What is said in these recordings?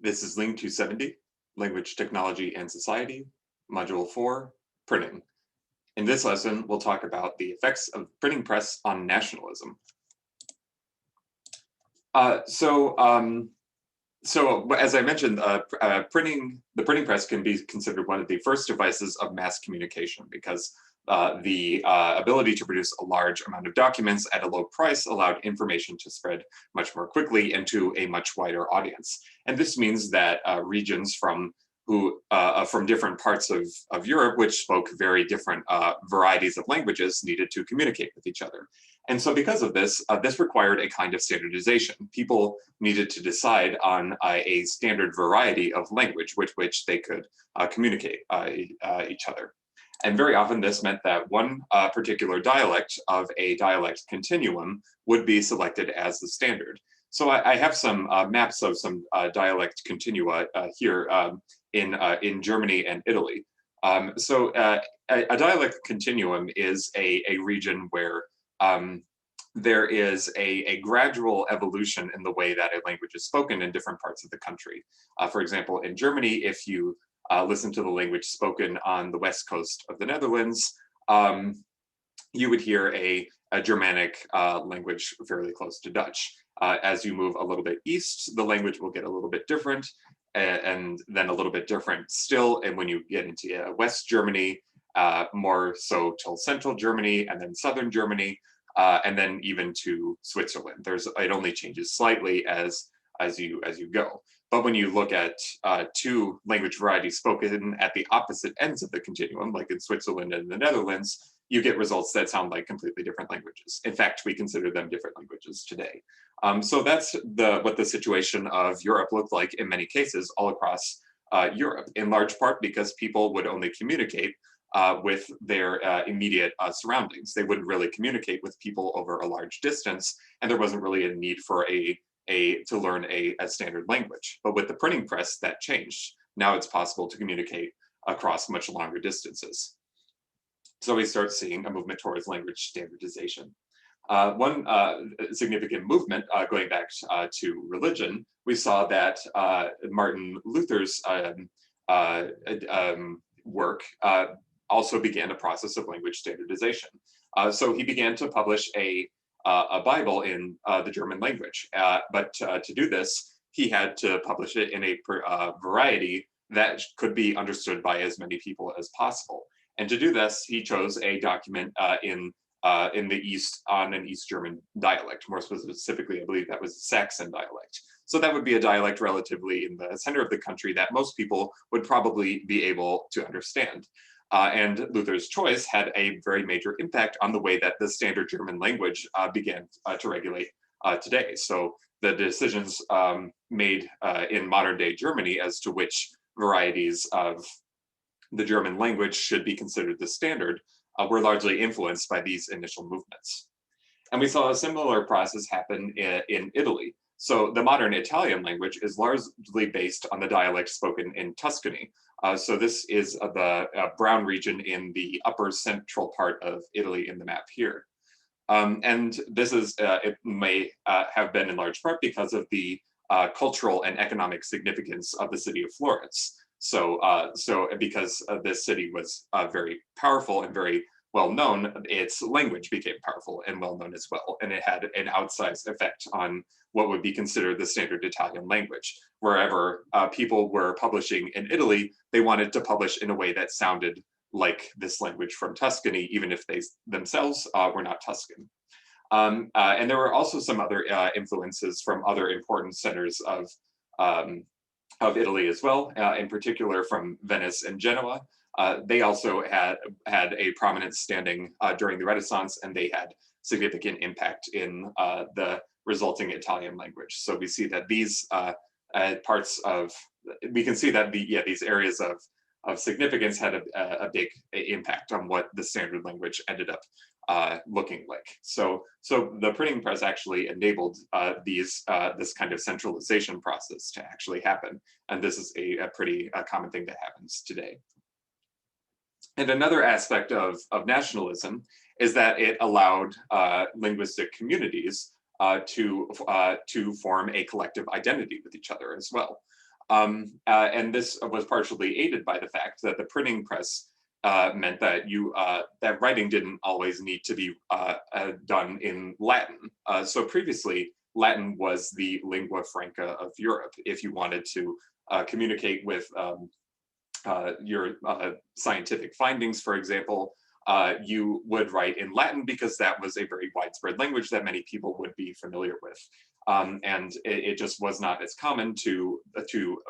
This is Ling 270, Language, Technology, and Society, Module 4, Printing. In this lesson, we'll talk about the effects of printing press on nationalism. So as I mentioned, the printing press can be considered one of the first devices of mass communication because the ability to produce a large amount of documents at a low price allowed information to spread much more quickly and to a much wider audience. And this means that regions from different parts of Europe, which spoke very different varieties of languages, needed to communicate with each other. And so because of this, this required a kind of standardization. People needed to decide on a standard variety of language with which they could communicate each other. And very often this meant that one particular dialect of a dialect continuum would be selected as the standard. So I have some maps of some dialect continua here in Germany and Italy. A dialect continuum is a region where there is a gradual evolution in the way that a language is spoken in different parts of the country. For example, in Germany, if you listen to the language spoken on the west coast of the Netherlands, you would hear a Germanic language fairly close to Dutch. As you move a little bit east, the language will get a little bit different, and then a little bit different still. And when you get into West Germany, more so till central Germany, and then southern Germany, and then even to Switzerland. It only changes slightly as you go. But when you look at two language varieties spoken at the opposite ends of the continuum, like in Switzerland and the Netherlands, you get results that sound like completely different languages. In fact, we consider them different languages today. So that's what the situation of Europe looked like in many cases all across Europe, in large part because people would only communicate with their immediate surroundings. They wouldn't really communicate with people over a large distance, and there wasn't really a need for to learn a standard language. But with the printing press, that changed. Now it's possible to communicate across much longer distances. So we start seeing a movement towards language standardization. One significant movement going back to religion, we saw that Martin Luther's work also began a process of language standardization. So he began to publish a Bible in the German language, but to do this, he had to publish it in a variety that could be understood by as many people as possible. And to do this, he chose a document in the East on an East German dialect. More specifically, I believe that was the Saxon dialect. So that would be a dialect relatively in the center of the country that most people would probably be able to understand. And Luther's choice had a very major impact on the way that the standard German language began to regulate today. So the decisions made in modern day Germany as to which varieties of the German language should be considered the standard were largely influenced by these initial movements. And we saw a similar process happen in Italy. So the modern Italian language is largely based on the dialect spoken in Tuscany. So this is the brown region in the upper central part of Italy in the map here. And this is, it may have been in large part because of the cultural and economic significance of the city of Florence. So because this city was very powerful and very well known, its language became powerful and well known as well. And it had an outsized effect on what would be considered the standard Italian language. Wherever people were publishing in Italy, they wanted to publish in a way that sounded like this language from Tuscany, even if they themselves were not Tuscan. And there were also some other influences from other important centers of Italy as well, in particular from Venice and Genoa. They also had a prominent standing during the Renaissance, and they had significant impact in the resulting Italian language. So we see that these these areas of significance had a big impact on what the standard language ended up looking like. So the printing press actually enabled this kind of centralization process to actually happen. And this is a pretty common thing that happens today. And another aspect of nationalism is that it allowed linguistic communities to form a collective identity with each other as well. And this was partially aided by the fact that the printing press meant that that writing didn't always need to be done in Latin. So previously, Latin was the lingua franca of Europe. If you wanted to communicate with your scientific findings, for example, you would write in Latin because that was a very widespread language that many people would be familiar with. And it just was not as common to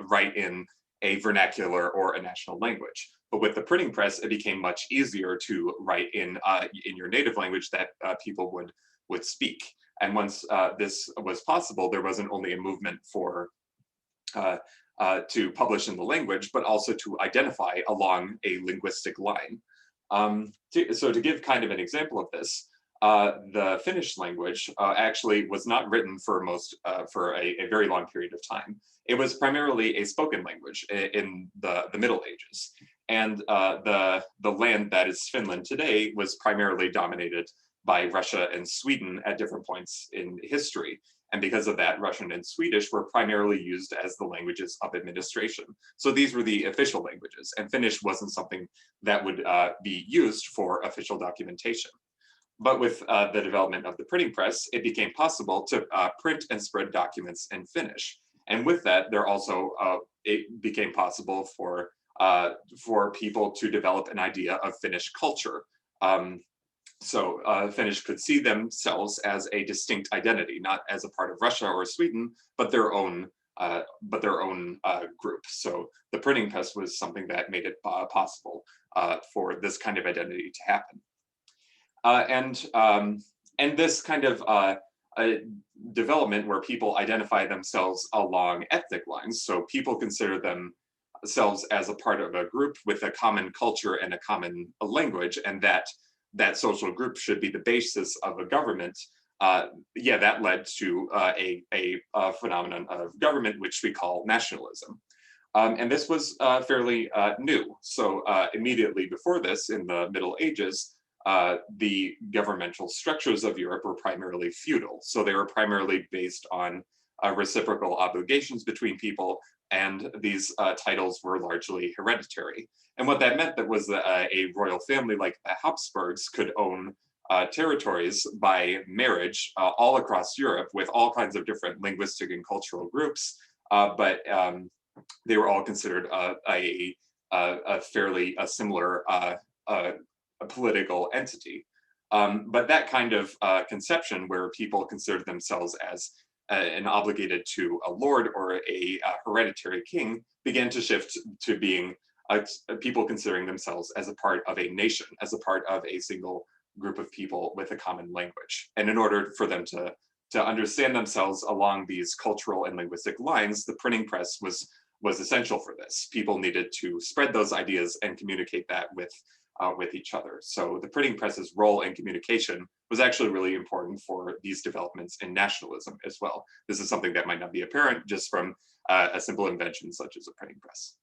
write in a vernacular or a national language. But with the printing press, it became much easier to write in your native language that people would speak. And once this was possible, there wasn't only a movement for to publish in the language, but also to identify along a linguistic line. So to give kind of an example of this, the Finnish language actually was not written for a very long period of time. It was primarily a spoken language in the Middle Ages. And the land that is Finland today was primarily dominated by Russia and Sweden at different points in history. And because of that, Russian and Swedish were primarily used as the languages of administration. So these were the official languages, and Finnish wasn't something that would be used for official documentation. But with the development of the printing press, it became possible to print and spread documents in Finnish. And with that, it became possible for people to develop an idea of Finnish culture. So Finnish could see themselves as a distinct identity, not as a part of Russia or Sweden, but their own group. So the printing press was something that made it possible for this kind of identity to happen. And this kind of development where people identify themselves along ethnic lines, so people consider themselves as a part of a group with a common culture and a common language, and that social group should be the basis of a government. That led to a phenomenon of government, which we call nationalism. And this was fairly new. So immediately before this, in the Middle Ages, the governmental structures of Europe were primarily feudal. So they were primarily based on reciprocal obligations between people, and these titles were largely hereditary. And what that meant was that a royal family like the Habsburgs could own territories by marriage all across Europe with all kinds of different linguistic and cultural groups, but they were all considered a fairly similar political entity. But that kind of conception where people considered themselves as and obligated to a lord or a hereditary king began to shift to being people considering themselves as a part of a nation, as a part of a single group of people with a common language. And in order for them to understand themselves along these cultural and linguistic lines, the printing press was essential for this. People needed to spread those ideas and communicate that with each other. So the printing press's role in communication was actually really important for these developments in nationalism as well. This is something that might not be apparent just from a simple invention such as a printing press.